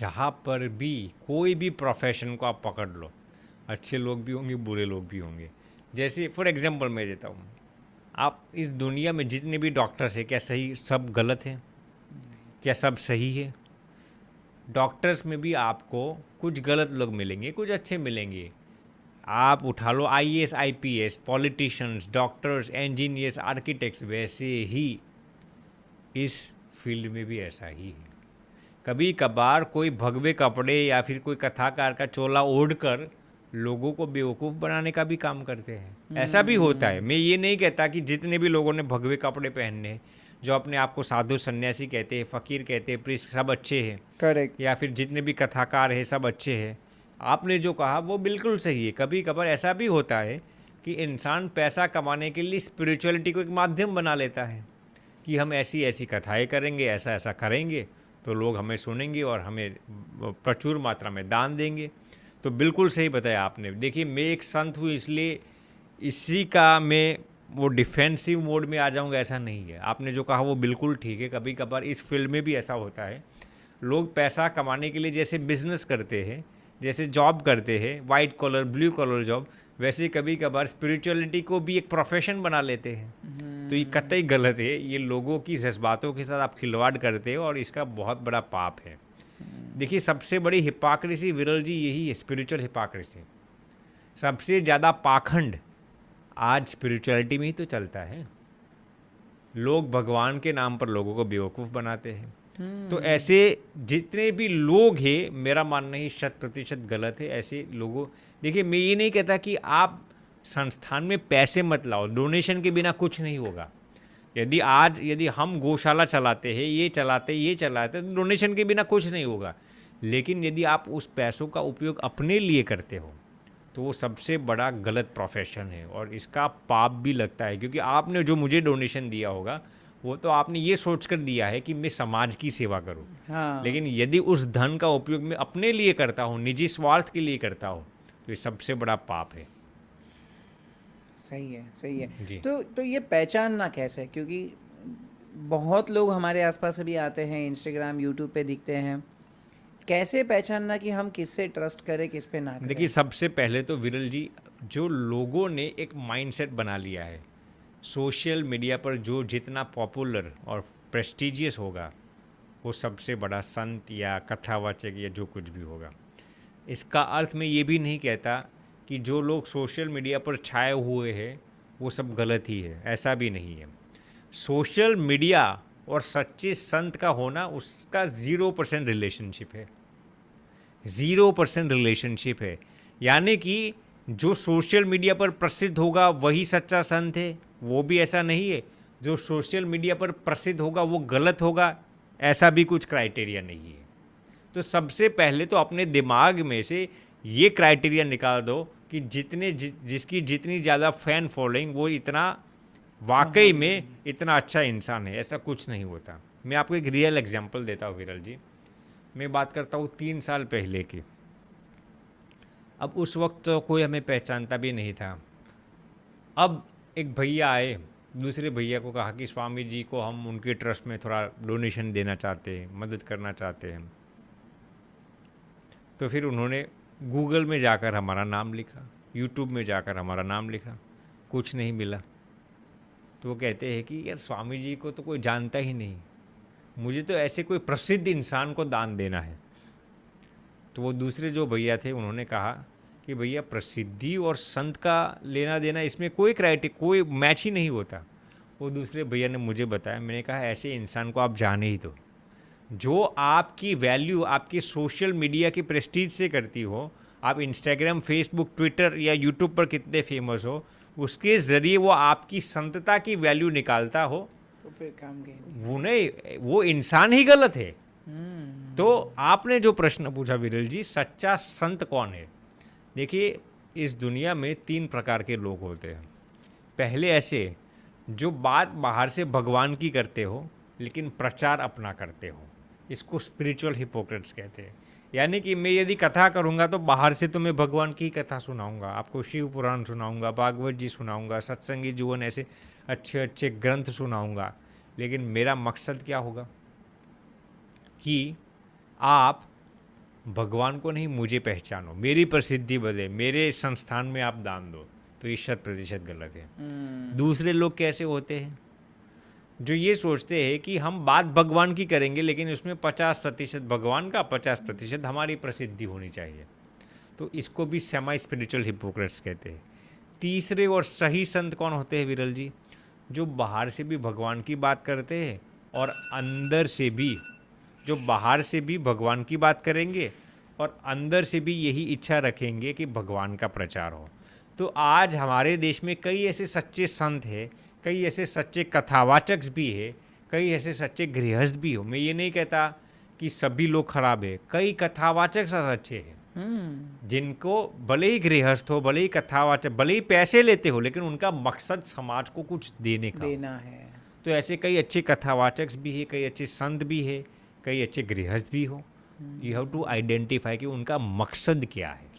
जहाँ पर भी कोई भी प्रोफेशन को आप पकड़ लो, अच्छे लोग भी होंगे, बुरे लोग भी होंगे। जैसे फॉर एग्जांपल मैं देता हूँ, आप इस दुनिया में जितने भी डॉक्टर्स हैं, क्या सही सब गलत हैं? क्या सब सही है? डॉक्टर्स में भी आपको कुछ गलत लोग मिलेंगे, कुछ अच्छे मिलेंगे। आप उठा लो IAS, IPS, politicians, doctors, engineers, architects, वैसे ही इस फील्ड में भी ऐसा ही है। कभी कभार कोई भगवे कपड़े या फिर कोई कथाकार का चोला ओढ़कर लोगों को बेवकूफ़ बनाने का भी काम करते हैं। ऐसा भी होता है। मैं ये नहीं कहता कि जितने भी लोगों ने भगवे कपड़े पहनने हैं, जो अपने आप को साधु सन्यासी कहते हैं, फ़कीर कहते हैं, प्रीस्ट, सब अच्छे हैं, करेक्ट। या फिर जितने भी कथाकार हैं सब अच्छे हैं। आपने जो कहा वो बिल्कुल सही है। कभी कभार ऐसा भी होता है कि इंसान पैसा कमाने के लिए स्पिरिचुअलिटी को एक माध्यम बना लेता है कि हम ऐसी ऐसी कथाएं करेंगे, ऐसा ऐसा करेंगे तो लोग हमें सुनेंगे और हमें प्रचुर मात्रा में दान देंगे। तो बिल्कुल सही बताया आपने। देखिए, मैं एक संत हूँ इसलिए इसी का मैं वो डिफेंसिव मोड में आ जाऊँगा, ऐसा नहीं है। आपने जो कहा वो बिल्कुल ठीक है। कभी कभार इस फील्ड में भी ऐसा होता है, लोग पैसा कमाने के लिए जैसे बिजनेस करते हैं, जैसे जॉब करते हैं, white collar blue collar job, वैसे कभी कभार स्पिरिचुअलिटी को भी एक प्रोफेशन बना लेते हैं। तो ये कतई गलत है। ये लोगों की जज्बातों के साथ आप खिलवाड़ करते हो और इसका बहुत बड़ा पाप है। देखिए, सबसे बड़ी हिपोक्रेसी विरल जी यही है, स्पिरिचुअल हिपोक्रेसी। सबसे ज़्यादा पाखंड आज स्पिरिचुअलिटी में ही तो चलता है। लोग भगवान के नाम पर लोगों को बेवकूफ़ बनाते हैं। तो ऐसे जितने भी लोग हैं, मेरा मानना ही 100% गलत है ऐसे लोगों। देखिए, मैं ये नहीं कहता कि आप संस्थान में पैसे मत लाओ, डोनेशन के बिना कुछ नहीं होगा। यदि हम गौशाला चलाते हैं, ये चलाते तो डोनेशन के बिना कुछ नहीं होगा। लेकिन यदि आप उस पैसों का उपयोग अपने लिए करते हो तो वो सबसे बड़ा गलत प्रोफेशन है और इसका पाप भी लगता है। क्योंकि आपने जो मुझे डोनेशन दिया होगा वो तो आपने ये सोचकर दिया है कि मैं समाज की सेवा करूं। हाँ, लेकिन यदि उस धन का उपयोग मैं अपने लिए करता हूं, निजी स्वार्थ के लिए करता हूं, तो ये सबसे बड़ा पाप है। सही है, सही है। जी। तो ये पहचानना कैसे? क्योंकि बहुत लोग हमारे आसपास अभी आते हैं, इंस्टाग्राम, यूट्यूब पे दिखते हैं। कैसे पहचानना कि हम किससे ट्रस्ट करें, किस पे ना देखिए, करें? सबसे पहले तो विरल जी, जो लोगों ने एक माइंडसेट बना लिया है, सोशल मीडिया पर जो जितना पॉपुलर और प्रेस्टिजियस होगा वो सबसे बड़ा संत या कथावाचक या जो कुछ भी होगा। इसका अर्थ मैं ये भी नहीं कहता कि जो लोग सोशल मीडिया पर छाए हुए हैं वो सब गलत ही है, ऐसा भी नहीं है। सोशल मीडिया और सच्चे संत का होना, उसका 0% रिलेशनशिप है। 0% रिलेशनशिप है। यानी कि जो सोशल मीडिया पर प्रसिद्ध होगा वही सच्चा संत है, वो भी ऐसा नहीं है। जो सोशल मीडिया पर प्रसिद्ध होगा वो गलत होगा, ऐसा भी कुछ क्राइटेरिया नहीं है। तो सबसे पहले तो अपने दिमाग में से ये क्राइटेरिया निकाल दो कि जिसकी जितनी ज़्यादा फैन फॉलोइंग वो इतना वाकई में इतना अच्छा इंसान है। ऐसा कुछ नहीं होता। मैं आपको एक रियल एग्जांपल देता हूँ विरल जी। मैं बात करता हूँ 3 साल पहले की। अब उस वक्त तो कोई हमें पहचानता भी नहीं था। अब एक भैया आए, दूसरे भैया को कहा कि स्वामी जी को हम उनके ट्रस्ट में थोड़ा डोनेशन देना चाहते हैं, मदद करना चाहते हैं। तो फिर उन्होंने गूगल में जाकर हमारा नाम लिखा, यूट्यूब में जाकर हमारा नाम लिखा, कुछ नहीं मिला। तो वो कहते हैं कि यार स्वामी जी को तो कोई जानता ही नहीं, मुझे तो ऐसे कोई प्रसिद्ध इंसान को दान देना है। तो वो दूसरे जो भैया थे उन्होंने कहा कि भैया, प्रसिद्धि और संत का लेना देना, इसमें कोई मैच ही नहीं होता। वो दूसरे भैया ने मुझे बताया। मैंने कहा ऐसे इंसान को आप जाने ही दो। जो आपकी वैल्यू आपकी सोशल मीडिया की प्रेस्टीज से करती हो, आप इंस्टाग्राम, फेसबुक, ट्विटर या यूट्यूब पर कितने फेमस हो, उसके ज़रिए वो आपकी संतता की वैल्यू निकालता हो, तो फिर काम के वो नहीं, वो इंसान ही गलत है। तो आपने जो प्रश्न पूछा विरल जी, सच्चा संत कौन है? देखिए, इस दुनिया में 3 प्रकार के लोग होते हैं। पहले ऐसे जो बात बाहर से भगवान की करते हो लेकिन प्रचार अपना करते हो, इसको स्पिरिचुअल हिपोक्रेट्स कहते हैं। यानी कि मैं यदि कथा करूँगा तो बाहर से तो मैं भगवान की कथा सुनाऊंगा, आपको शिव पुराण सुनाऊंगा, भागवत जी सुनाऊंगा, सत्संगी जीवन, ऐसे अच्छे अच्छे ग्रंथ सुनाऊंगा। लेकिन मेरा मकसद क्या होगा कि आप, भगवान को नहीं, मुझे पहचानो, मेरी प्रसिद्धि बढ़े, मेरे संस्थान में आप दान दो, तो ये 100% गलत है। दूसरे लोग कैसे होते हैं जो ये सोचते हैं कि हम बात भगवान की करेंगे लेकिन उसमें 50% भगवान का, 50% हमारी प्रसिद्धि होनी चाहिए, तो इसको भी सेमी स्पिरिचुअल हिपोक्रेट्स कहते हैं। तीसरे और सही संत कौन होते हैं विरल जी? जो बाहर से भी भगवान की बात करते हैं और अंदर से भी, जो बाहर से भी भगवान की बात करेंगे और अंदर से भी यही इच्छा रखेंगे कि भगवान का प्रचार हो। तो आज हमारे देश में कई ऐसे सच्चे संत हैं, कई ऐसे सच्चे कथावाचक भी है, कई ऐसे सच्चे गृहस्थ भी हो। मैं ये नहीं कहता कि सभी लोग खराब है, कई कथावाचक सच्चे हैं जिनको भले ही गृहस्थ हो, भले ही कथावाचक, भले ही पैसे लेते हो, लेकिन उनका मकसद समाज को कुछ देने का देना है। तो ऐसे कई अच्छे कथावाचक भी है, कई अच्छे संत भी है, कई अच्छे गृहस्थ भी हो। यू हैव टू आइडेंटिफाई कि उनका मकसद क्या है।